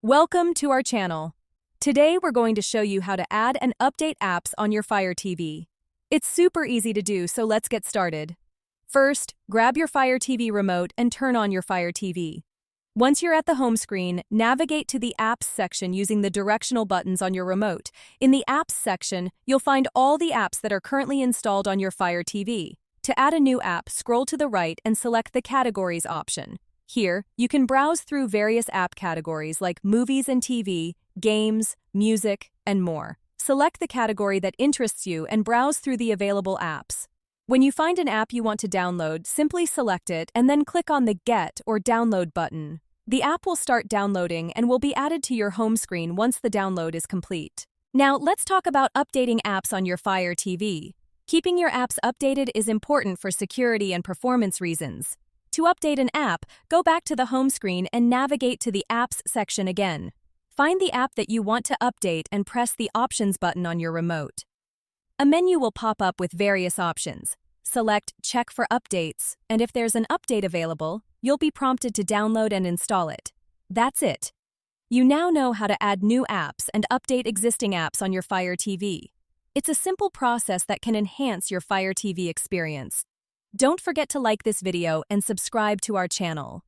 Welcome to our channel. Today we're going to show you how to add and update apps on your Fire TV. It's super easy to do, so let's get started. First, grab your Fire TV remote and turn on your Fire TV. Once you're at the home screen, navigate to the Apps section using the directional buttons on your remote. In the Apps section, you'll find all the apps that are currently installed on your Fire TV. To add a new app, scroll to the right and select the Categories option. Here, you can browse through various app categories like movies and TV, games, music, and more. Select the category that interests you and browse through the available apps. When you find an app you want to download, simply select it and then click on the Get or Download button. The app will start downloading and will be added to your home screen once the download is complete. Now, let's talk about updating apps on your Fire TV. Keeping your apps updated is important for security and performance reasons. To update an app, go back to the home screen and navigate to the Apps section again. Find the app that you want to update and press the Options button on your remote. A menu will pop up with various options. Select Check for Updates, and if there's an update available, you'll be prompted to download and install it. That's it. You now know how to add new apps and update existing apps on your Fire TV. It's a simple process that can enhance your Fire TV experience. Don't forget to like this video and subscribe to our channel.